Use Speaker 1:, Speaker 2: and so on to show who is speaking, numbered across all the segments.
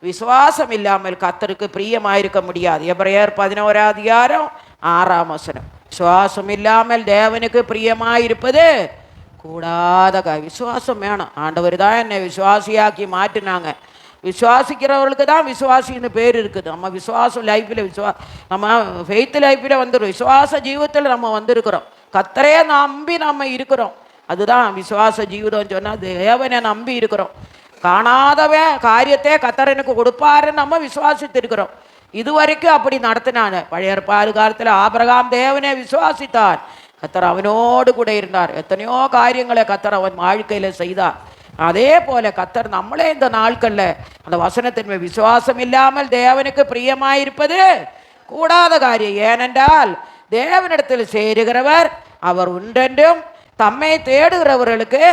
Speaker 1: விசுவாசம் இல்லாமல் கர்த்தருக்கு பிரியமாயிருக்க முடியாது. எபிரேயர் 11:6. விசுவாசம் இல்லாமல் தேவனுக்கு பிரியமாயிருப்பது கூடாத விசுவாசம் வேணும். ஆண்டவர் தான் என்னை விசுவாசியாக்கி மாற்றினாங்க. விசுவாசிக்கிறவர்களுக்கு தான் விசுவாசின்னு பேர் இருக்குது. நம்ம விசுவாசம் லைஃப்பில் நம்ம ஃபெய்த் லைஃப்பில் வந்துடும். விசுவாச ஜீவத்தில் நம்ம வந்திருக்கிறோம். கர்த்தரே நம்பி நம்ம இருக்கிறோம். அதுதான் விசுவாச ஜீவிதம் சொன்னால் தேவனை நம்பி இருக்கிறோம். காணாதவன் காரியத்தை கர்த்தர் எனக்கு கொடுப்பாருன்னு நம்ம விசுவாசித்திருக்கிறோம். இதுவரைக்கும் அப்படி நடத்தினாங்க. பழைய ஏற்பாடு காலத்தில் ஆபிரகாம் தேவனை விசுவாசித்தார். கர்த்தர் அவனோடு கூட இருந்தார். எத்தனையோ காரியங்களை கர்த்தர் அவன் வாழ்க்கையில் செய்தார். அதே போல கர்த்தர் நம்மளே இந்த நாட்களில் அந்த வசனத்தின் விசுவாசம் இல்லாமல் தேவனுக்கு பிரியமாயிருப்பது கூடாத காரியம். ஏனென்றால் தேவனிடத்தில் சேருகிறவர் அவர் உண்டென்றும் தம்மை தேடுகிறவர்களுக்கு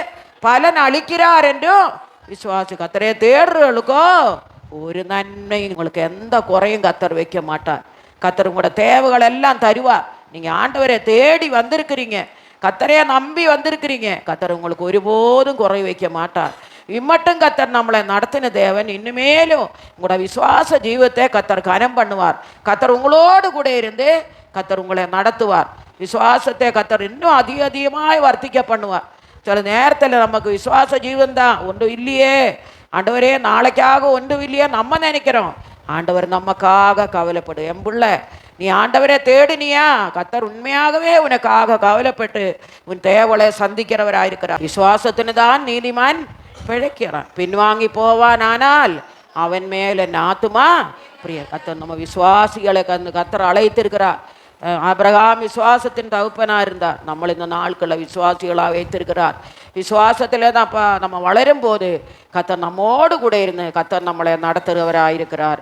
Speaker 1: பலன் அளிக்கிறார் என்றும் விசுவாசி. கர்த்தரை தேடுறவர்களுக்கோ ஒரு நன்மை, உங்களுக்கு எந்த குறையும் கர்த்தர் வைக்க மாட்டார். கர்த்தர் உங்களோட தேவைகள் எல்லாம் தருவார். நீங்கள் ஆண்டவரை தேடி வந்திருக்கிறீங்க, கர்த்தரையே நம்பி வந்திருக்கிறீங்க. கர்த்தர் உங்களுக்கு ஒருபோதும் குறை வைக்க மாட்டார். இம்மட்டும் கர்த்தர் நம்மளை நடத்தின தேவன் இன்னுமேலும் உங்களோட விசுவாச ஜீவத்தை கர்த்தர் கனம் பண்ணுவார். கர்த்தர் உங்களோடு கூட இருந்து கர்த்தர் உங்களை நடத்துவார். விசுவாசத்தை கர்த்தர் இன்னும் அதிகமாய் வர்த்திக்க பண்ணுவார். சில நேரத்தில் நமக்கு விசுவாச ஜீவன்தான் ஒன்றும் இல்லையே, ஆண்டவரே நாளைக்காக ஒன்றும் இல்லையே நம்ம நினைக்கிறோம். ஆண்டவர் நமக்காக கவலைப்படு. என் பிள்ளை, நீ ஆண்டவரை தேடினியா, கர்த்தர் உண்மையாகவே உனக்காக கவலைப்பட்டு உன் தேவலை சந்திக்கிறவராயிருக்கிறார். விசுவாசத்தினு தான் நீதிமான் பிழைக்கிறான், பின்வாங்கி போவான், ஆனால் அவன் மேலே நாத்துமா பிரிய. கர்த்தர் நம்ம விசுவாசிகளை கர்த்தர் அழைத்திருக்கிறார். ஆபிரகாம் விசுவாசத்தின் தகப்பனாக இருந்தார். நம்மளை இந்த நாட்களில் விசுவாசிகளாக வைத்திருக்கிறார். விசுவாசத்தில் தான் நம்ம வளரும் போது கர்த்தர் நம்மோடு கூட இருந்து கர்த்தர் நம்மளை நடத்துகிறவராக இருக்கிறார்.